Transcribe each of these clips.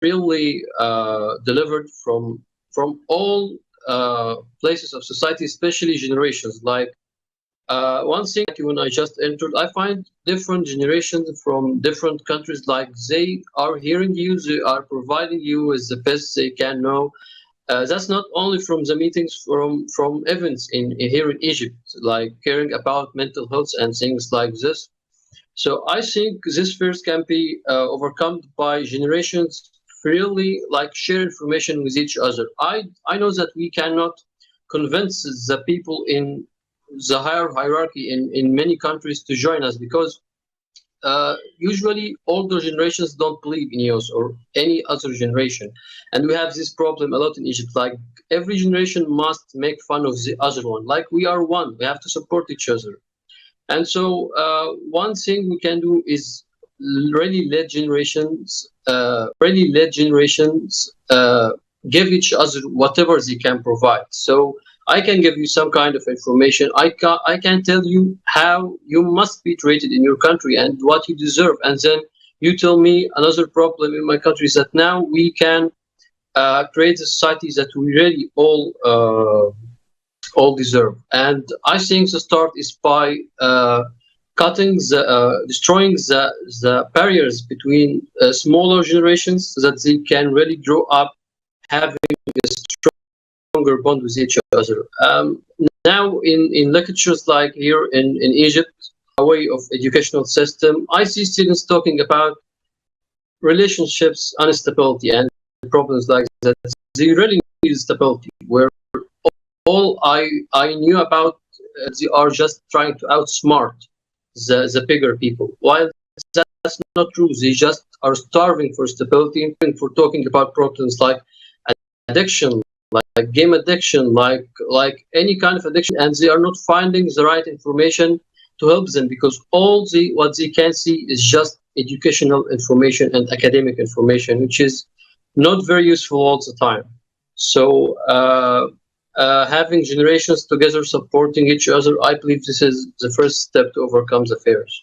really delivered from all places of society, especially generations. Like one thing, when I just entered, I find different generations from different countries. Like they are hearing you, they are providing you with the best they can know. That's not only from the meetings, from events here in Egypt, like caring about mental health and things like this. So I think this fears can be overcome by generations freely, like share information with each other. I know that we cannot convince the people in the higher hierarchy in many countries to join us, because usually older generations don't believe in us or any other generation, and we have this problem a lot in Egypt. Like every generation must make fun of the other one. Like we are one, we have to support each other. And so one thing we can do is really let generations give each other whatever they can provide. So I can give you some kind of information. I can tell you how you must be treated in your country and what you deserve. And then you tell me another problem in my country is that now we can create a society that we really all deserve. And I think the start is by destroying the barriers between smaller generations, so that they can really grow up having a stronger bond with each other. Now in lectures like here in Egypt, a way of educational system, I see students talking about relationships, instability, and problems like that. They really need stability, where all I knew about, they are just trying to outsmart the bigger people, while that's not true. They just are starving for stability, for talking about problems like addiction, like game addiction, like any kind of addiction, and they are not finding the right information to help them, because what they can see is just educational information and academic information, which is not very useful all the time. So having generations together supporting each other, I believe this is the first step to overcome the fears.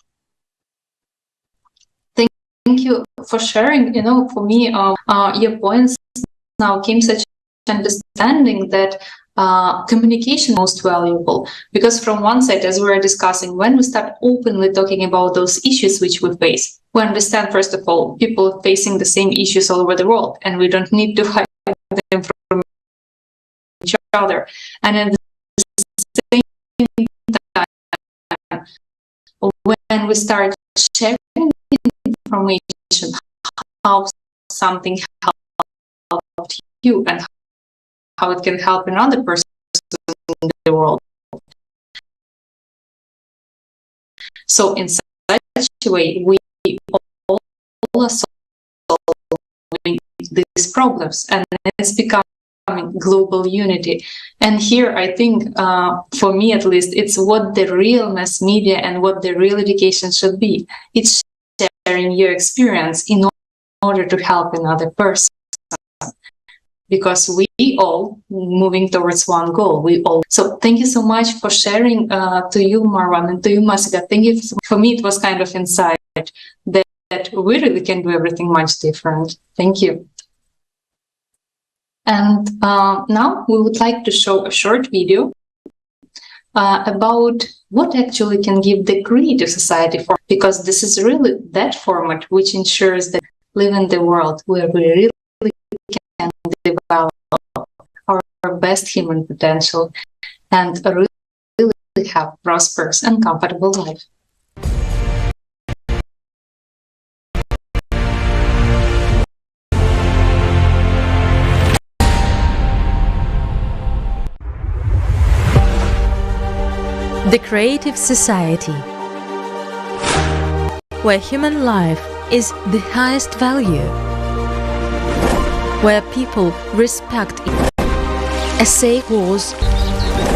Thank you for sharing. For me, your points now came such understanding that communication is most valuable, because from one side, as we were discussing, when we start openly talking about those issues which we face, we understand, first of all, people facing the same issues all over the world, and we don't need to hide them from each other. And at the same time, when we start sharing information, how something helped you and how it can help another person in the world. So in such a way, we all are solving these problems, and it's becoming global unity. And here, I think, for me at least, it's what the real mass media and what the real education should be. It's sharing your experience in order to help another person. Because we all moving towards one goal. So thank you so much for sharing, to you, Marwan, and to you, Masika. Thank you. For me, it was kind of insight that we really can do everything much different. Thank you. And now we would like to show a short video about what actually can give the creative society for, because this is really that format which ensures that we live in the world where we really can develop our best human potential and really have prosperous and comfortable life. The creative society, where human life is the highest value, where people respect a safe cause,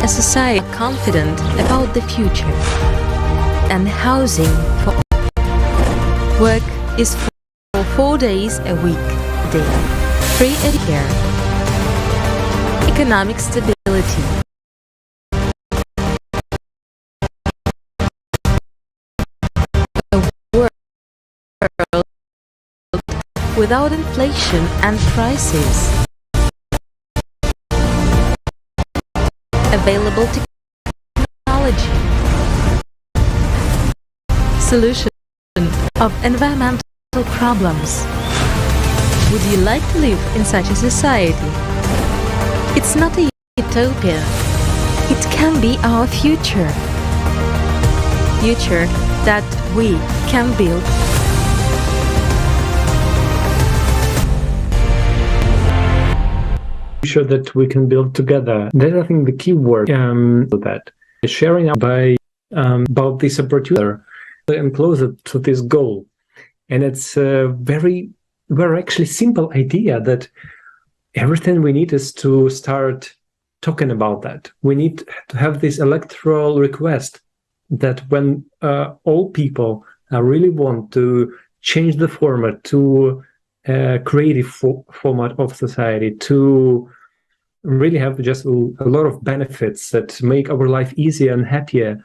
a society confident about the future, and housing for all. Work is for 4 days a week, daily, free education, economic stability, a world without inflation and prices. Available technology. Solution of environmental problems. Would you like to live in such a society? It's not a utopia. It can be our future. Future that we can build. Future that we can build together. That's, I think, the key word that sharing by about this opportunity and closer to this goal. And it's a very actually simple idea that everything we need is to start talking about that. We need to have this electoral request that when all people really want to change the format to a creative format of society, to really have just a lot of benefits that make our life easier and happier,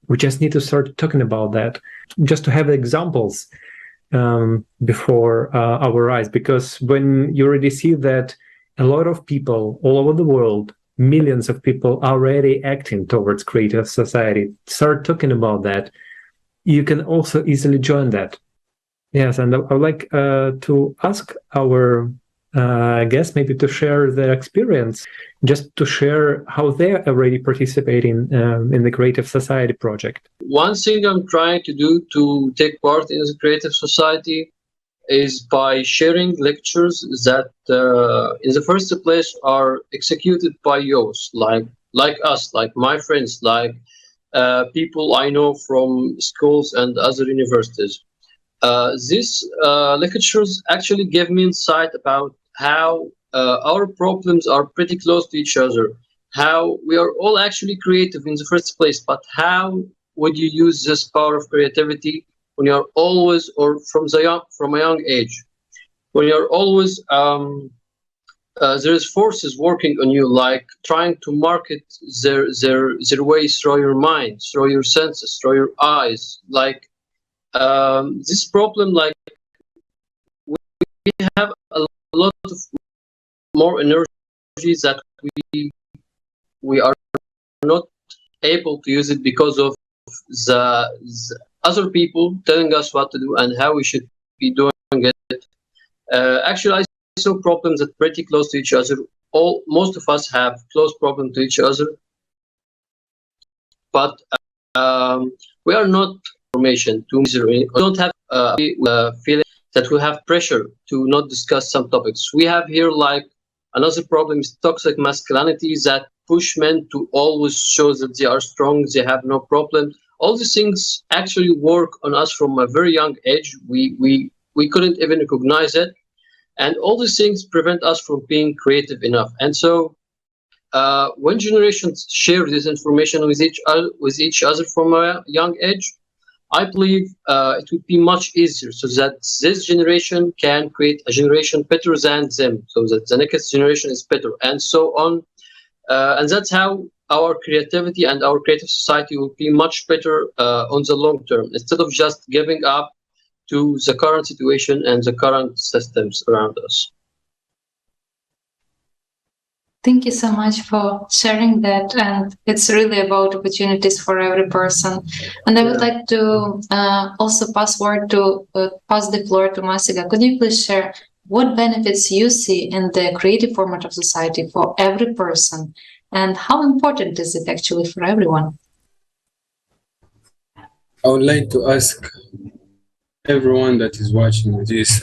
we just need to start talking about that, just to have examples before our eyes. Because when you already see that a lot of people all over the world, millions of people are already acting towards creative society, start talking about that, you can also easily join that. Yes, and I would like to ask our guests maybe to share their experience, just to share how they're already participating in the Creative Society project. One thing I'm trying to do to take part in the Creative Society is by sharing lectures that, in the first place, are executed by youth, like us, like my friends, like people I know from schools and other universities. These lectures actually give me insight about how our problems are pretty close to each other, how we are all actually creative in the first place, but how would you use this power of creativity when you're always, or from a young age, when you're always there is forces working on you, like trying to market their way through your mind, through your senses, through your eyes, like this problem, like we have a lot of more energy that we are not able to use it because of the other people telling us what to do and how we should be doing it. Actually, I saw problems that are pretty close to each other. Most of us have close problems to each other, but we are not information to misery. We don't have feeling that we have pressure to not discuss some topics. We have here like another problem is toxic masculinity that push men to always show that they are strong, they have no problem. All these things actually work on us from a very young age. We couldn't even recognize it, and all these things prevent us from being creative enough. And so, when generations share this information with each other from a young age, I believe it would be much easier, so that this generation can create a generation better than them, so that the next generation is better, and so on. And that's how our creativity and our creative society will be much better on the long term, instead of just giving up to the current situation and the current systems around us. Thank you so much for sharing that, and it's really about opportunities for every person. And I would like to also pass the floor to Masiga. Could you please share what benefits you see in the creative format of society for every person, and how important is it actually for everyone? I would like to ask everyone that is watching this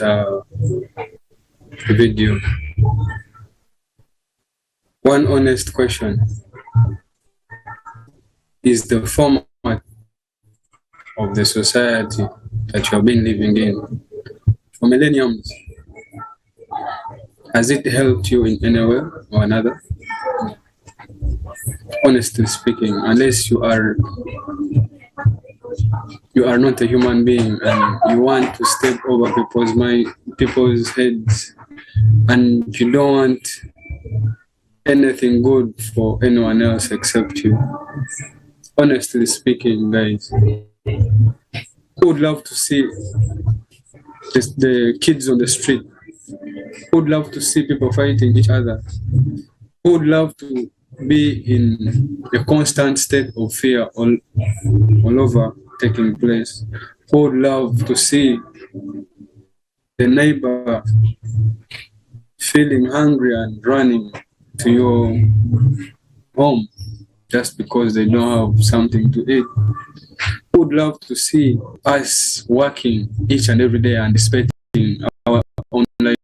video one honest question. Is the format of the society that you have been living in for millenniums, has it helped you in any way or another? Honestly speaking, unless you are not a human being and you want to step over people's heads, and you don't want anything good for anyone else except you. Honestly speaking, guys, I would love to see the kids on the street. Who would love to see people fighting each other? Who would love to be in a constant state of fear all over taking place? Who would love to see the neighbor feeling hungry and running to your home just because they don't have something to eat? Who would love to see us working each and every day and dissipating our own life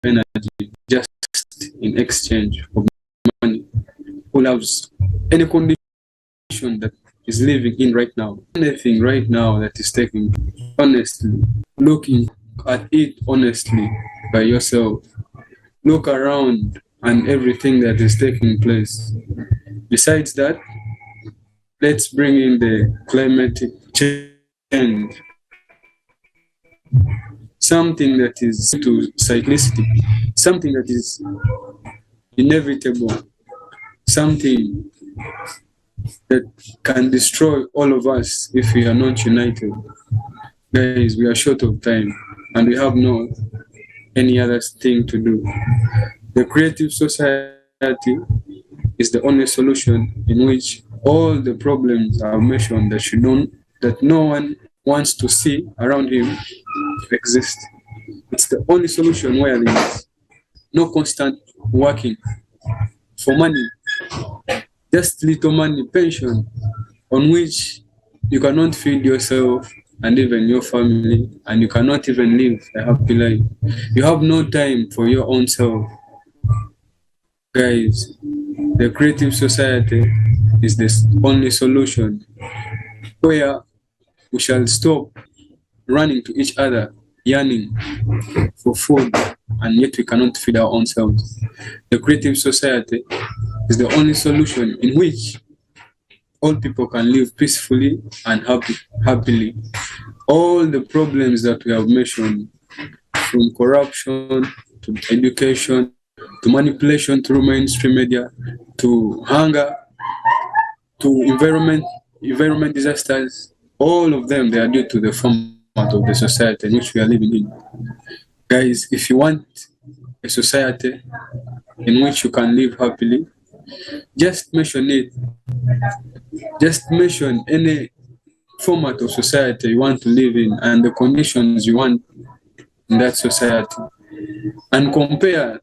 energy just in exchange of money? Who loves any condition that is living in right now, anything right now that is taking, honestly, looking at it honestly by yourself. Look around and everything that is taking place. Besides that, let's bring in the climatic change. Something that is to cyclicity, something that is inevitable, something that can destroy all of us if we are not united. Guys, we are short of time and we have no any other thing to do. The creative society is the only solution in which all the problems are mentioned that no one wants to see around him exist. It's the only solution where there is no constant working for money, just little money, pension, on which you cannot feed yourself and even your family, and you cannot even live a happy life. You have no time for your own self. Guys, the creative society is the only solution where we shall stop running to each other, yearning for food, and yet we cannot feed our own selves. The creative society is the only solution in which all people can live peacefully and happily. All the problems that we have mentioned, from corruption to education to manipulation through mainstream media to hunger to environment disasters, all of them, they are due to the format of the society in which we are living in. Guys, if you want a society in which you can live happily, just mention it. Just mention any format of society you want to live in and the conditions you want in that society, and compare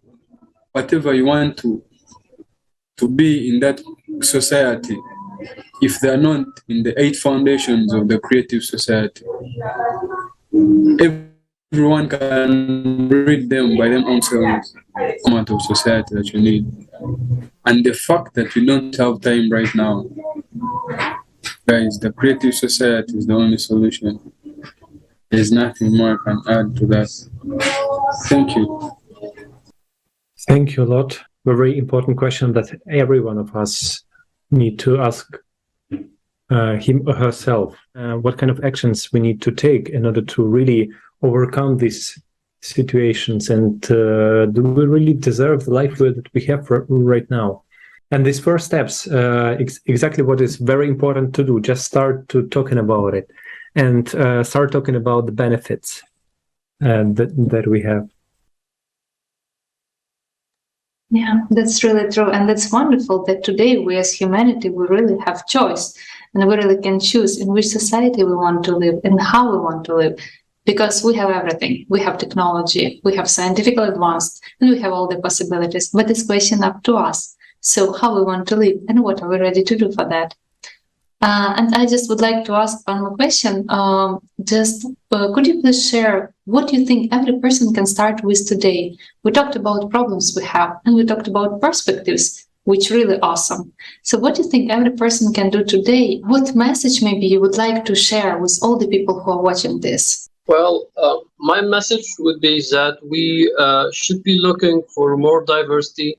whatever you want to be in that society if they are not in the 8 foundations of the creative society. Everyone can read them by themselves, format of society that you need. And the fact that we don't have time right now, guys, the creative society is the only solution. There's nothing more I can add to that. Thank you. Thank you a lot. Very important question that every one of us need to ask him or herself. What kind of actions we need to take in order to really overcome these situations, and do we really deserve the life that we have right now? And these first steps, exactly what is very important to do. Just start to talking about it, and start talking about the benefits that we have. Yeah, that's really true. And that's wonderful that today we as humanity, we really have choice, and we really can choose in which society we want to live and how we want to live. Because we have everything. We have technology, we have scientific advanced, and we have all the possibilities. But it's question up to us. So how we want to live and what are we ready to do for that? And I just would like to ask one more question. Could you please share what you think every person can start with today? We talked about problems we have, and we talked about perspectives, which really awesome. So what do you think every person can do today? What message maybe you would like to share with all the people who are watching this? Well, my message would be that we should be looking for more diversity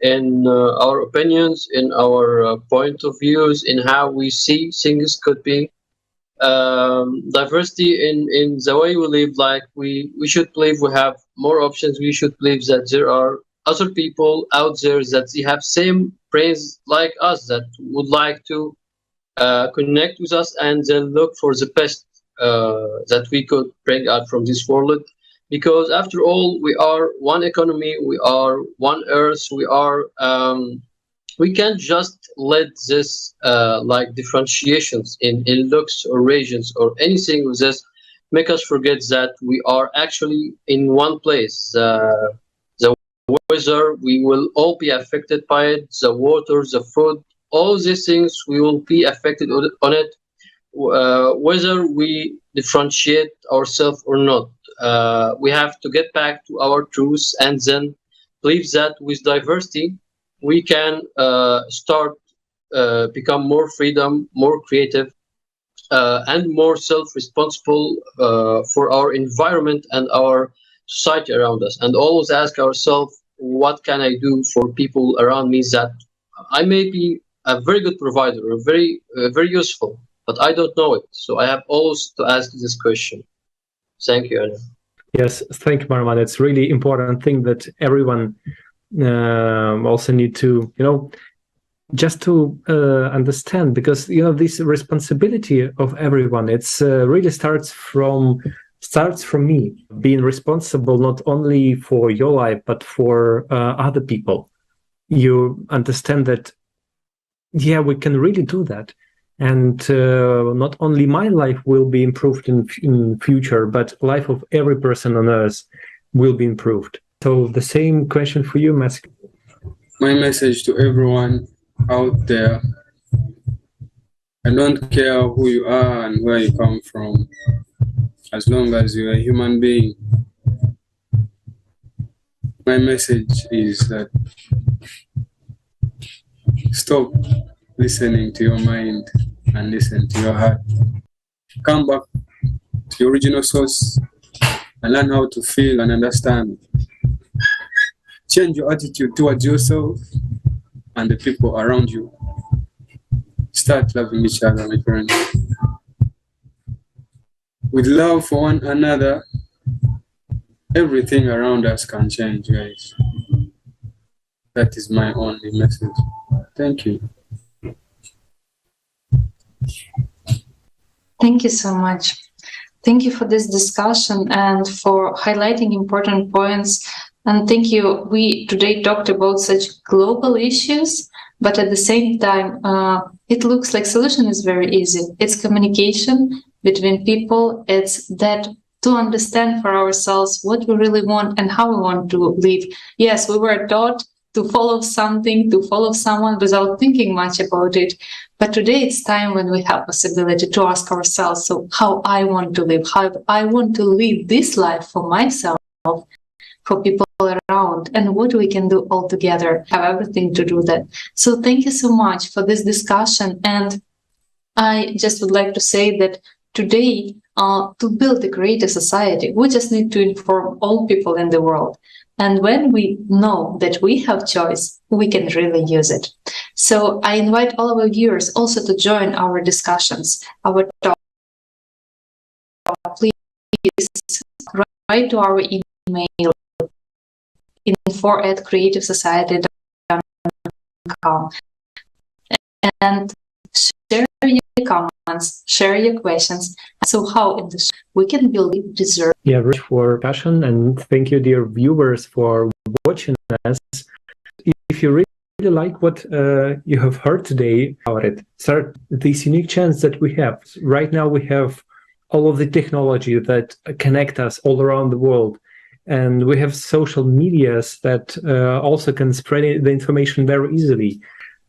in our opinions, in our point of views, in how we see things could be. Diversity in the way we live, like we should believe we have more options. We should believe that there are other people out there that they have same brains like us, that would like to connect with us and then look for the best that we could bring out from this world. Because after all, we are one economy, we are one earth, we can't just let this like differentiations in looks or regions or anything with this make us forget that we are actually in one place. The weather, we will all be affected by it. The water, the food, all these things, we will be affected on it, whether we differentiate ourselves or not. We have to get back to our truth and then believe that with diversity, we can start become more freedom, more creative, and more self-responsible for our environment and our society around us. And always ask ourselves, what can I do for people around me that I may be a very good provider or very useful, but I don't know it. So I have always to ask this question. Thank you, Anna. Yes, thank you, Marwan. It's really important thing that everyone also need to, just to understand, because this responsibility of everyone, it's really starts from me being responsible not only for your life but for other people. You understand that, yeah, we can really do that, and not only my life will be improved in future, but life of every person on earth will be improved. So the same question for you, Mask. My message to everyone out there, I don't care who you are and where you come from, as long as you're a human being. My message is that stop listening to your mind and listen to your heart. Come back to your original source and learn how to feel and understand. Change your attitude towards yourself and the people around you. Start loving each other, my friends. With love for one another, everything around us can change, guys. That is my only message. Thank you. Thank you so much. Thank you for this discussion and for highlighting important points. And thank you. We today talked about such global issues, but at the same time, it looks like solution is very easy. It's communication between people. It's that to understand for ourselves what we really want and how we want to live. Yes, we were taught to follow something, to follow someone without thinking much about it. But today it's time when we have possibility to ask ourselves, so how I want to live, how I want to live this life for myself, for people around, and what we can all all together, have everything to do that. So thank you so much for this discussion. And I just would like to say that today, to build a greater society, we just need to inform all people in the world. And when we know that we have choice, we can really use it. So I invite all our viewers also to join our discussions, our talk. Please write to our email info@creativesociety.com and share your comments, share your questions. So how in this we can build deserve. Yeah, rich for passion, and thank you, dear viewers, for watching us. If you really like what you have heard today about it, start this unique chance that we have. Right now we have all of the technology that connect us all around the world. And we have social medias that also can spread the information very easily.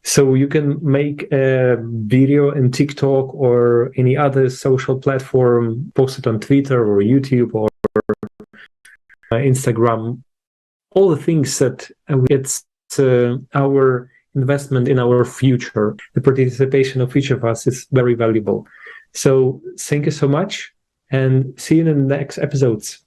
So you can make a video in TikTok or any other social platform, post it on Twitter or YouTube or Instagram. All the things that it's our investment in our future. The participation of each of us is very valuable. So thank you so much, and see you in the next episodes.